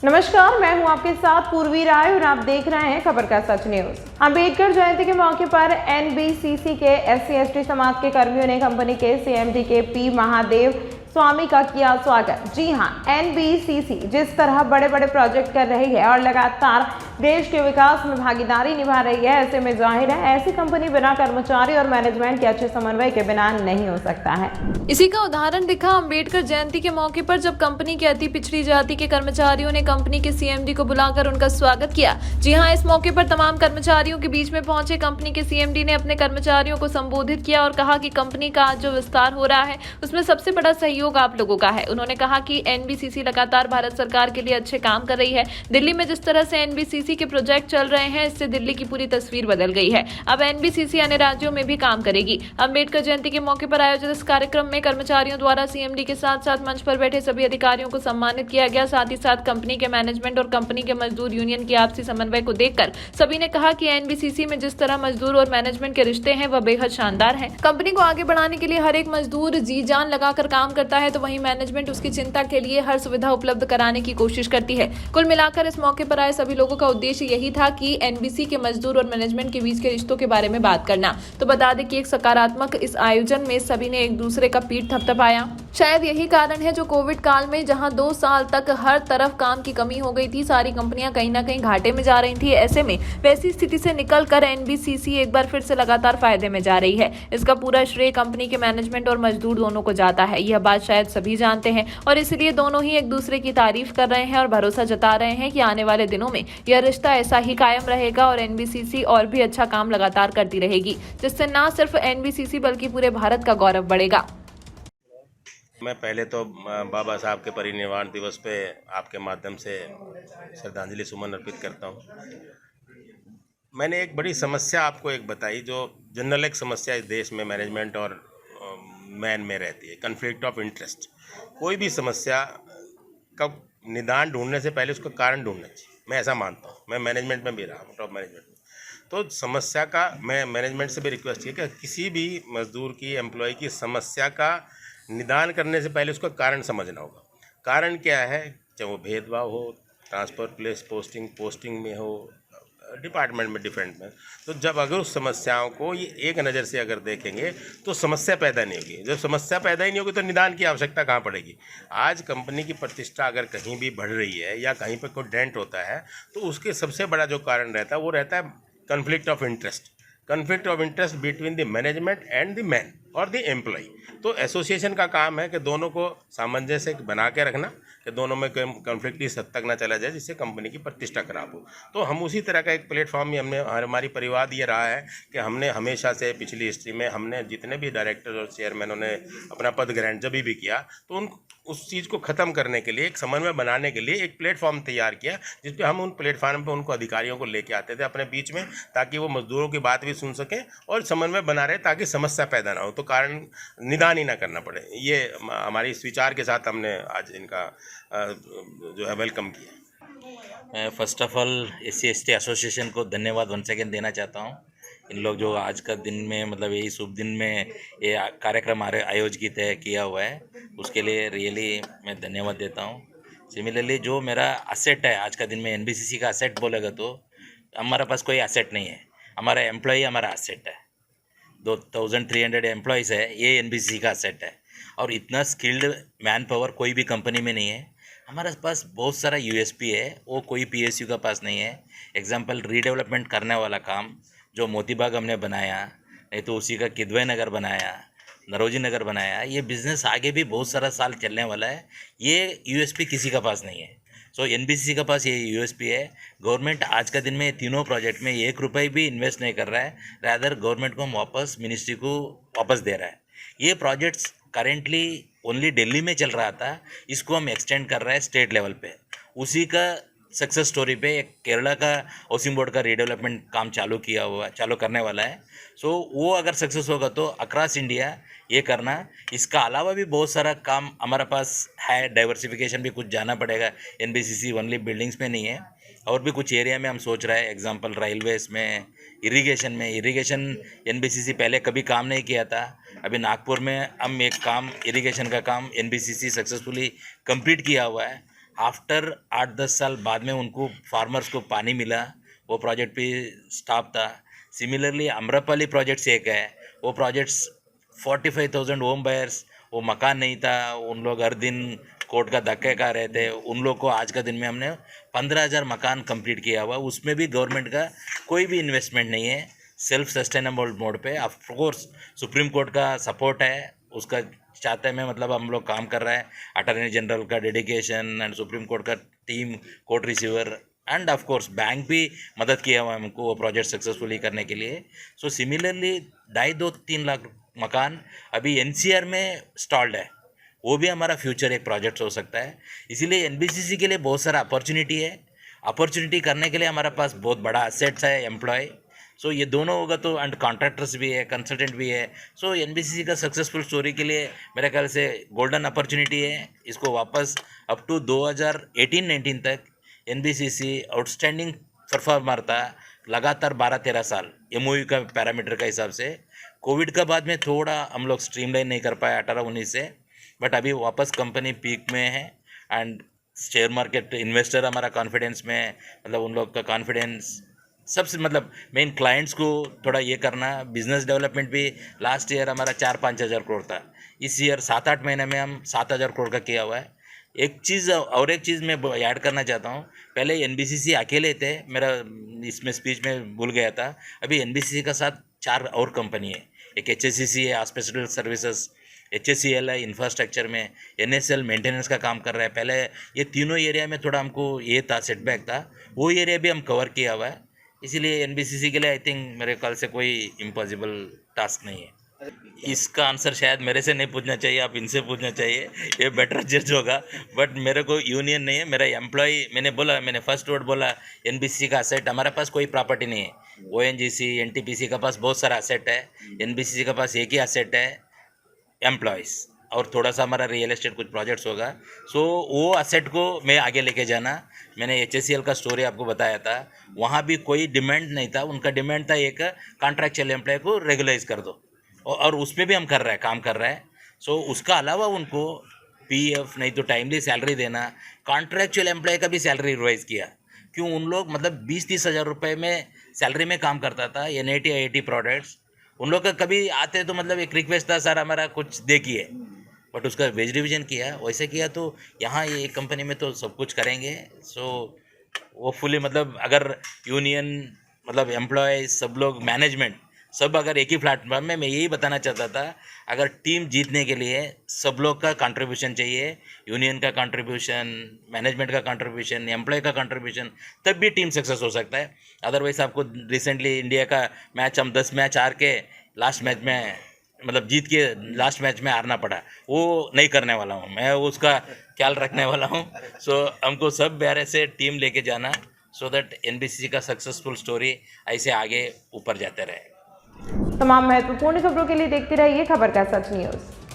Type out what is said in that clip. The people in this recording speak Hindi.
नमस्कार, मैं हूं आपके साथ पूर्वी राय और आप देख रहे हैं खबर का सच न्यूज। अंबेडकर जयंती के मौके पर एनबीसीसी के SC/ST समाज के कर्मियों ने कंपनी के CMD के P महादेव स्वामी का किया स्वागत। जी हां, एनबीसीसी जिस तरह बड़े बड़े प्रोजेक्ट कर रही है और लगातार देश के विकास में भागीदारी निभा रही है, ऐसे में जाहिर है ऐसी कंपनी बिना कर्मचारी और मैनेजमेंट के अच्छे समन्वय के बिना नहीं हो सकता है। इसी का उदाहरण दिखा अंबेडकर जयंती के मौके पर, जब कंपनी के अति पिछड़ी जाति के कर्मचारियों ने कंपनी के CMD को बुलाकर उनका स्वागत किया। जी हां, इस मौके पर तमाम कर्मचारियों के बीच में पहुंचे कंपनी के CMD ने अपने कर्मचारियों को संबोधित किया और कहा कि कंपनी का आज जो विस्तार हो रहा है उसमें सबसे बड़ा सहयोग आप लोगों का है। उन्होंने कहा कि एनबीसीसी लगातार भारत सरकार के लिए अच्छे काम कर रही है। दिल्ली में जिस तरह से एनबीसीसी के प्रोजेक्ट चल रहे हैं, इससे दिल्ली की पूरी तस्वीर बदल गई है। अब एनबीसीसी अन्य राज्यों में भी काम करेगी। अंबेडकर जयंती के मौके पर आयोजित इस कार्यक्रम में कर्मचारियों द्वारा CMD के साथ साथ मंच पर बैठे सभी अधिकारियों को सम्मानित किया गया। साथ ही साथ कंपनी के मैनेजमेंट और कंपनी के मजदूर यूनियन की आपसी समन्वय को देखकर सभी ने कहा कि एनबीसीसी में जिस तरह मजदूर और मैनेजमेंट के रिश्ते हैं वह बेहद शानदार है। कंपनी को आगे बढ़ाने के लिए हर एक मजदूर जी जान लगाकर काम करता है, तो वहीं मैनेजमेंट उसकी चिंता के लिए हर सुविधा उपलब्ध कराने की कोशिश करती है। कुल मिलाकर इस मौके पर आए सभी लोगों का उद्देश्य यही था कि एनबीसी के मजदूर और मैनेजमेंट के बीच के रिश्तों के बारे में बात करना। तो बता दें कि एक सकारात्मक इस आयोजन में सभी ने एक दूसरे का पीठ थपथपाया। शायद यही कारण है जो कोविड काल में जहां 2 साल तक हर तरफ काम की कमी हो गई थी, सारी कंपनियां कहीं ना कहीं घाटे में जा रही थी। ऐसे में वैसी स्थिति से निकलकर एनबीसीसी एक बार फिर से लगातार फायदे में जा रही है। इसका पूरा श्रेय कंपनी के मैनेजमेंट और मजदूर दोनों को जाता है। यह बात शायद सभी जानते हैं और इसलिए दोनों ही एक दूसरे की तारीफ कर रहे हैं और भरोसा जता रहे हैं कि आने वाले दिनों में यह रिश्ता ऐसा ही कायम रहेगा और एनबीसीसी और भी अच्छा काम लगातार करती रहेगी, जिससे न सिर्फ एनबीसीसी बल्कि पूरे भारत का गौरव बढ़ेगा। मैं पहले तो बाबा साहब के परिनिर्वाण दिवस पे आपके माध्यम से श्रद्धांजलि सुमन अर्पित करता हूँ। मैंने एक बड़ी समस्या आपको एक बताई, जो जनरल एक समस्या इस देश में मैनेजमेंट और मैन में रहती है, कन्फ्लिक्ट ऑफ इंटरेस्ट। कोई भी समस्या का निदान ढूंढने से पहले उसका कारण ढूंढना चाहिए, मैं ऐसा मानता हूँ। मैं मैनेजमेंट में भी रहा हूँ, टॉप मैनेजमेंट में। तो समस्या का मैं मैनेजमेंट से भी रिक्वेस्ट है कि किसी भी मजदूर की, एम्प्लॉय की समस्या का निदान करने से पहले उसका कारण समझना होगा। कारण क्या है, चाहे वो भेदभाव हो, ट्रांसफ़र प्लेस पोस्टिंग में हो, डिपार्टमेंट में, डिफरेंट में। तो जब अगर उस समस्याओं को ये एक नज़र से अगर देखेंगे तो समस्या पैदा नहीं होगी। जब समस्या पैदा ही नहीं होगी तो निदान की आवश्यकता कहाँ पड़ेगी। आज कंपनी की प्रतिष्ठा अगर कहीं भी बढ़ रही है या कहीं पर कोई डेंट होता है तो उसके सबसे बड़ा जो कारण रहता है वो रहता है conflict of interest between the management and the man और द एम्प्लॉय। तो एसोसिएशन का काम है कि दोनों को सामंजस्य बना के रखना, कि दोनों में कॉन्फ्लिक्ट इस हद तक ना चला जाए जिससे कंपनी की प्रतिष्ठा खराब हो। तो हम उसी तरह का एक प्लेटफॉर्म ही हमारी परिवाद ये रहा है कि हमने हमेशा से पिछली हिस्ट्री में हमने जितने भी डायरेक्टर और चेयरमैनों ने अपना पद ग्रहण जब भी किया तो उस चीज़ को ख़त्म करने के लिए, एक समन्वय बनाने के लिए एक प्लेटफॉर्म तैयार किया, जिस पे हम उन प्लेटफॉर्म पे उनको अधिकारियों को लेके आते थे अपने बीच में, ताकि वो मजदूरों की बात भी सुन सकें और समन्वय बना रहे, ताकि समस्या पैदा ना हो, तो कारण निदान ही ना करना पड़े। ये हमारी इस विचार के साथ हमने आज इनका जो है वेलकम किया। मैं first of all SC/ST association को धन्यवाद वन सेकेंड देना चाहता हूँ। इन लोग जो आज का दिन में, मतलब यही शुभ दिन में ये कार्यक्रम आयोजित किया हुआ है, उसके लिए रियली मैं धन्यवाद देता हूँ। सिमिलरली जो मेरा असेट है आज का दिन में, एनबीसीसी का असेट बोलेगा तो हमारे पास कोई असेट नहीं है, हमारा एम्प्लॉई हमारा असेट है। 2300 एम्प्लॉयज़ है, ये एनबीसीसी का असेट है। और इतना स्किल्ड मैन पावर कोई भी कंपनी में नहीं है। हमारे पास बहुत सारा USP है, वो कोई PSU का पास नहीं है। एग्जांपल, रीडेवलपमेंट करने वाला काम जो मोतीबाग हमने बनाया, नहीं तो उसी का किदवई नगर बनाया, नरोजी नगर बनाया, ये बिज़नेस आगे भी बहुत सारा साल चलने वाला है। ये USP किसी का पास नहीं है। सो एनबीसीसी का पास ये USP है। गवर्नमेंट आज का दिन में तीनों प्रोजेक्ट में 1 रुपये भी इन्वेस्ट नहीं कर रहा है, रादर गवर्नमेंट को हम वापस मिनिस्ट्री को वापस दे रहा है। ये प्रोजेक्ट्स करेंटली ओनली दिल्ली में चल रहा था, इसको हम एक्सटेंड कर रहे हैं स्टेट लेवल पे। उसी का सक्सेस स्टोरी पे एक केरला का हाउसिंग बोर्ड का रीडेवलपमेंट काम चालू करने वाला है। सो वो अगर सक्सेस होगा तो अक्रॉस इंडिया ये करना। इसका अलावा भी बहुत सारा काम हमारे पास है, डाइवर्सिफिकेशन भी कुछ जाना पड़ेगा। एनबीसीसी ओनली बिल्डिंग्स में नहीं है, और भी कुछ एरिया में हम सोच रहे हैं। एग्जांपल, रेलवेज़ में, इरिगेशन एनबीसीसी पहले कभी काम नहीं किया था। अभी नागपुर में हम एक काम, इरिगेशन का काम एनबीसीसी सक्सेसफुली कंप्लीट किया हुआ है। आफ्टर 8-10 साल बाद में उनको फार्मर्स को पानी मिला, वो प्रोजेक्ट भी स्टॉप था। सिमिलरली अम्रपाली प्रोजेक्ट्स एक है, वो प्रोजेक्ट्स 45,000 होम बायर्स, वो मकान नहीं था, उन लोग हर दिन कोर्ट का धक्के खा रहे थे। उन लोग को आज का दिन में हमने 15,000 मकान कंप्लीट किया हुआ। उसमें भी गवर्नमेंट का कोई भी इन्वेस्टमेंट नहीं है, सेल्फ सस्टेनेबल मोड पे। ऑफ कोर्स सुप्रीम कोर्ट का सपोर्ट है, उसका चाहते में मतलब हम लोग काम कर रहे हैं। अटॉर्नी जनरल का डेडिकेशन एंड सुप्रीम कोर्ट का team, court receiver end of course bank भी मदद किया हुआ है हमको वो प्रोजेक्ट सक्सेसफुली करने के लिए। सो सिमिलरली 2.5-3 लाख मकान अभी एनसीआर में स्टॉल्ड है, वो भी हमारा फ्यूचर एक प्रोजेक्ट हो सकता है। इसीलिए एनबीसीसी के लिए बहुत सारा अपॉर्चुनिटी है। अपॉर्चुनिटी करने के लिए हमारे पास बहुत बड़ा असेट्स है, एम्प्लॉय। सो ये दोनों होगा तो एंड कॉन्ट्रैक्टर्स भी है, कंसल्टेंट भी है। सो एनबीसीसी का सक्सेसफुल स्टोरी के लिए मेरे ख्याल से गोल्डन अपॉर्चुनिटी है। इसको वापस अप टू 2018-19 तक एनबीसीसी आउटस्टैंडिंग परफॉर्मर था, लगातार 12-13 साल एमओयू का पैरामीटर का हिसाब से। कोविड का बाद में थोड़ा हम लोग स्ट्रीमलाइन नहीं कर पाए 18-19 से, बट अभी वापस कंपनी पीक में है एंड शेयर मार्केट इन्वेस्टर हमारा कॉन्फिडेंस में है। मतलब उन लोग का कॉन्फिडेंस सबसे मतलब मेन क्लाइंट्स को थोड़ा ये करना। बिजनेस डेवलपमेंट भी लास्ट ईयर हमारा 4-5 हज़ार करोड़ था, इस ईयर 7-8 महीने में हम 7,000 करोड़ का किया हुआ है। एक चीज़ मैं ऐड करना चाहता हूँ। पहले एनबीसीसी अकेले थे, मेरा इसमें स्पीच में भूल गया था। अभी एनबीसीसी का साथ 4 और कंपनी है। एक एचएससीसी है, हॉस्पिटल सर्विसेज, HSCL है इंफ्रास्ट्रक्चर में, NSL मेंटेनेंस का काम कर रहा है। पहले ये तीनों एरिया में थोड़ा हमको ये था, सेटबैक था, वो एरिया भी हम कवर किया हुआ है। इसीलिए एनबीसीसी के लिए आई थिंक मेरे ख्याल से कोई इम्पॉसिबल टास्क नहीं है। इसका आंसर शायद मेरे से नहीं पूछना चाहिए, आप इनसे पूछना चाहिए, ये बेटर जज होगा। बट मेरे को यूनियन नहीं है, मेरा एम्प्लॉय, मैंने फर्स्ट वर्ड बोला एनबीसीसी का असेट। हमारे पास कोई प्रॉपर्टी नहीं है। ONGC, NTPC का पास बहुत सारा असेट है, एनबीसीसी का पास एक ही असेट है, एम्प्लॉयज़, और थोड़ा सा हमारा रियल एस्टेट कुछ प्रोजेक्ट्स होगा। सो वो असेट को मैं आगे लेके जाना। मैंने HSCL का स्टोरी आपको बताया था, वहाँ भी कोई डिमांड नहीं था। उनका डिमांड था एक कॉन्ट्रैक्चुअल एम्प्लॉय को रेगुलराइज कर दो, और उसमें भी हम काम कर रहे हैं। सो उसका अलावा उनको PF नहीं तो टाइमली सैलरी देना, कॉन्ट्रैक्चुअल एम्प्लॉय का भी सैलरी रिवाइज किया। क्यों? उन लोग मतलब 20-30 हज़ार रुपये में सैलरी में काम करता था NIT IIT प्रोडक्ट्स। उन लोग का कभी आते तो मतलब एक रिक्वेस्ट था, सर हमारा कुछ देखिए, बट उसका वेज रिविजन किया, वैसे किया। तो यहाँ ये कंपनी में तो सब कुछ करेंगे। सो वो फुली मतलब अगर यूनियन मतलब एम्प्लॉय सब लोग मैनेजमेंट सब अगर एक ही प्लेटफॉर्म में, मैं यही बताना चाहता था, अगर टीम जीतने के लिए सब लोग का कंट्रीब्यूशन चाहिए, यूनियन का कंट्रीब्यूशन, मैनेजमेंट का कंट्रीब्यूशन, एम्प्लॉय का कंट्रीब्यूशन, तब भी टीम सक्सेस हो सकता है। अदरवाइज आपको रिसेंटली इंडिया का मैच हम 10 मैच हार के लास्ट मैच में मतलब जीत के लास्ट मैच में हारना पड़ा, वो नहीं करने वाला हूँ मैं, उसका ख्याल रखने वाला हूँ। सो हमको सब बारे से टीम लेके जाना, सो दैट एनबीसीसी का सक्सेसफुल स्टोरी ऐसे आगे ऊपर जाते रहे। तमाम महत्वपूर्ण खबरों के लिए देखते रहिए खबर का सच न्यूज़।